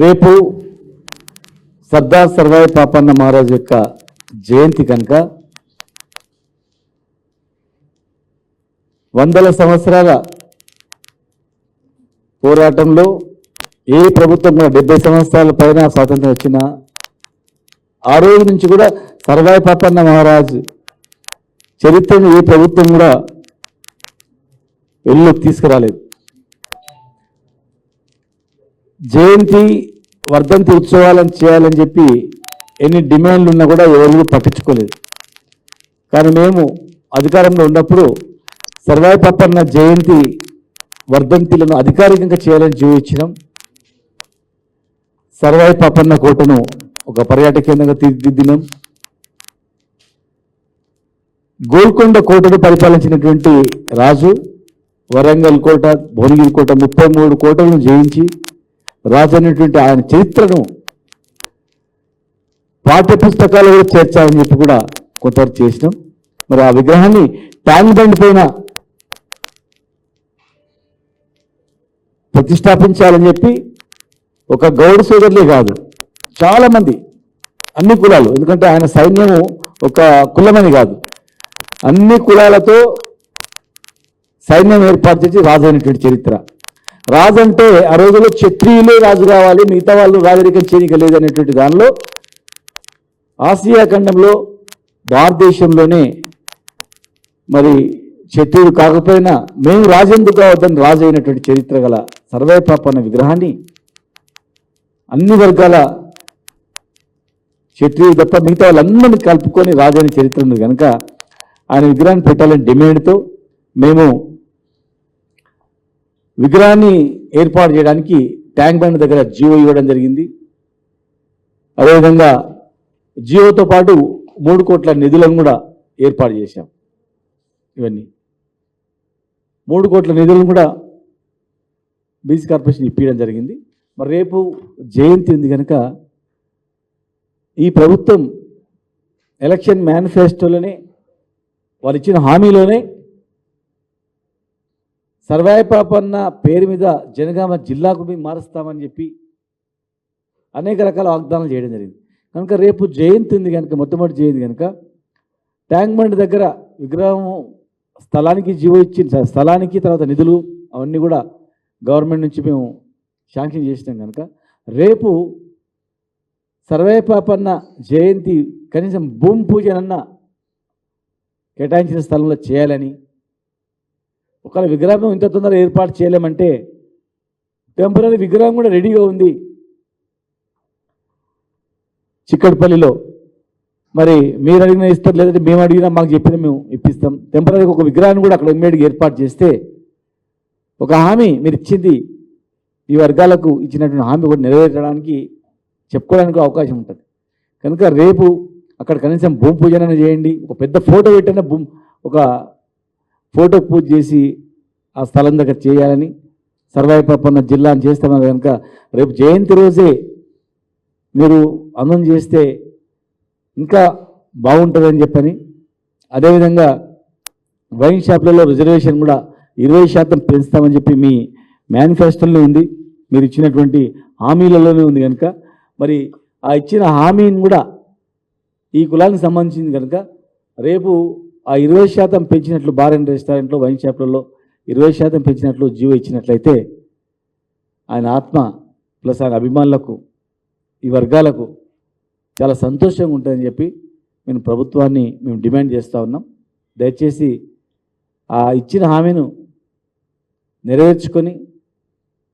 రేపు సర్దార్ సర్వాయి పాపన్న మహారాజ్ యొక్క జయంతి కనుక వందల సంవత్సరాల పోరాటంలో ఏ ప్రభుత్వం 70 సంవత్సరాల పైన స్వాతంత్రం వచ్చినా ఆ రోజు నుంచి కూడా సర్వాయి పాపన్న మహారాజ్ చరిత్రను ఏ ప్రభుత్వం కూడా వెలుగులోకి తీసుకురాలేదు. జయంతి వర్ధంతి ఉత్సవాలను చేయాలని చెప్పి ఎన్ని డిమాండ్లు ఉన్నా కూడా ఎవరు పట్టించుకోలేదు. కానీ మేము అధికారంలో ఉన్నప్పుడు సర్వాయి పాపన్న జయంతి వర్ధంతిలను అధికారికంగా చేయాలని జీవో ఇచ్చినాం. సర్వాయి పాపన్న కోటను ఒక పర్యాటక కేంద్రంగా తీర్చిదిద్దినాం. గోల్కొండ కోటను పరిపాలించినటువంటి రాజు వరంగల్ కోట, భువనగిరి కోట 33 కోటలను జయించి రాజు అనేటువంటి ఆయన చరిత్రను పాఠ్య పుస్తకాలు చేర్చాలని చెప్పి కూడా కొంతవరకు చేసినాం. మరి ఆ విగ్రహాన్ని ట్యాంక్ బండ్ పైన ప్రతిష్టాపించాలని చెప్పి ఒక గౌడ సోదరులే కాదు, చాలా మంది అన్ని కులాలు, ఎందుకంటే ఆయన సైన్యము ఒక కులమని కాదు, అన్ని కులాలతో సైన్యం ఏర్పాటు చేసి రాజు అయినటువంటి చరిత్ర. రాజు అంటే ఆ రోజుల్లో క్షత్రియులే రాజు కావాలి, మిగతా వాళ్ళు రాజరికం చేయనిక లేదనేటువంటి దానిలో ఆసియా ఖండంలో భారతదేశంలోనే మరి క్షత్రియుడు కాకపోయినా మేము రాజెందుకు కావద్దని రాజు అయినటువంటి చరిత్ర గల సర్వాయి పాపన్న విగ్రహాన్ని అన్ని వర్గాల క్షత్రియుడు తప్ప మిగతా వాళ్ళందరినీ కలుపుకొని రాజు అయిన చరిత్ర ఉంది కనుక ఆయన విగ్రహాన్ని పెట్టాలని డిమాండ్తో మేము విగ్రహాన్ని ఏర్పాటు చేయడానికి ట్యాంక్ బండ్ దగ్గర జీవో ఇవ్వడం జరిగింది. అదేవిధంగా జీవోతో పాటు 3 కోట్ల నిధులను కూడా ఏర్పాటు చేశాం. ఇవన్నీ 3 కోట్ల నిధులను కూడా బీసీ కార్పొరేషన్ ఇప్పించడం జరిగింది. మరి రేపు జయంతి ఉంది కనుక ఈ ప్రభుత్వం ఎలక్షన్ మేనిఫెస్టోలోనే వాళ్ళు ఇచ్చిన హామీలోనే సర్వాయి పాపన్న పేరు మీద జనగామ జిల్లాకు మేము మారుస్తామని చెప్పి అనేక రకాల వాగ్దానాలు చేయడం జరిగింది. కనుక రేపు జయంతి ఉంది కనుక, మొట్టమొదటి జయంతి కనుక ట్యాంక్ బండ్ దగ్గర విగ్రహం స్థలానికి జీవో ఇచ్చిన స్థలానికి తర్వాత నిధులు అవన్నీ కూడా గవర్నమెంట్ నుంచి మేము శాంక్షన్ చేసినాం కనుక రేపు సర్వాయి పాపన్న జయంతి కనీసం భూమి పూజనన్నా కేటాయించిన స్థలంలో చేయాలని, ఒకవేళ విగ్రహం ఇంత తొందరగా ఏర్పాటు చేయలేమంటే టెంపరీ విగ్రహం కూడా రెడీగా ఉంది చిక్కడపల్లిలో. మరి మీరు అడిగినా ఇస్తారు, లేదంటే మేము అడిగినా మాకు చెప్పినా మేము ఇప్పిస్తాం. టెంపరీగా ఒక విగ్రహాన్ని కూడా అక్కడ ఇమ్మీడియట్గా ఏర్పాటు చేస్తే ఒక హామీ మీరు ఇచ్చింది ఈ వర్గాలకు ఇచ్చినటువంటి హామీ కూడా నెరవేర్చడానికి చెప్పుకోవడానికి అవకాశం ఉంటుంది. కనుక రేపు అక్కడ కనీసం భూమి పూజన చేయండి, ఒక పెద్ద ఫోటో పెట్టిన ఒక ఫోటో పూజ చేసి ఆ స్థలం దగ్గర చేయాలని సర్వాయి పాపన్న జిల్లా అని చేస్తున్నారు కనుక రేపు జయంతి రోజే మీరు అనౌన్స్ చేస్తే ఇంకా బాగుంటుందని చెప్పని, అదేవిధంగా వైన్ షాప్లలో రిజర్వేషన్ కూడా 20% పెంచుతామని చెప్పి మీ మేనిఫెస్టోలో ఉంది, మీరు ఇచ్చినటువంటి హామీలలోనే ఉంది కనుక మరి ఆ ఇచ్చిన హామీని కూడా ఈ కులానికి సంబంధించింది కనుక రేపు ఆ 20% పెంచినట్లు బార్ అండ్ రెస్టారెంట్లో వైన్ షాప్లలో 20% పెంచినట్లు జీవో ఇచ్చినట్లయితే ఆయన ఆత్మ ప్లస్ ఆయన అభిమానులకు ఈ వర్గాలకు చాలా సంతోషంగా ఉంటుందని చెప్పి మేము ప్రభుత్వాన్ని డిమాండ్ చేస్తూ ఉన్నాం. దయచేసి ఆ ఇచ్చిన హామీను నెరవేర్చుకొని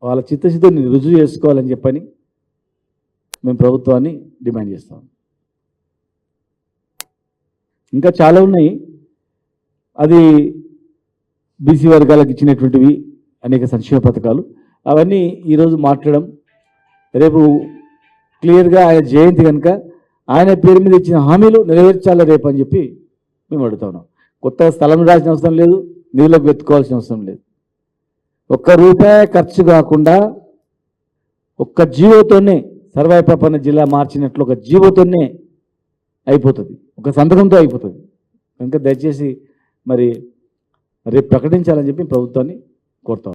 వాళ్ళ చిత్తశుద్ధిని రుజువు చేసుకోవాలని చెప్పని మేము ప్రభుత్వాన్ని డిమాండ్ చేస్తాం. ఇంకా చాలా ఉన్నాయి, అది బీసీ వర్గాలకు ఇచ్చినటువంటివి అనేక సంక్షేమ పథకాలు, అవన్నీ ఈరోజు మాట్లాడడం. రేపు క్లియర్గా ఆయన జయంతి కనుక ఆయన పేరు మీద ఇచ్చిన హామీలు నెరవేర్చాలి రేపు అని చెప్పి మేము అడుగుతా ఉన్నాం. కొత్తగా స్థలం రాసిన అవసరం లేదు, నిధులకు వెతుక్కోవాల్సిన అవసరం లేదు. ₹1 ఖర్చు కాకుండా ఒక్క జీవోతోనే సర్వాయి పాపన్న జిల్లా మార్చినట్లు ఒక జీవోతోనే అయిపోతుంది, ఒక సంతకంతో అయిపోతుంది. కనుక దయచేసి మరి రేపు ప్రకటించాలని చెప్పి ప్రభుత్వాన్ని కోరుతాం.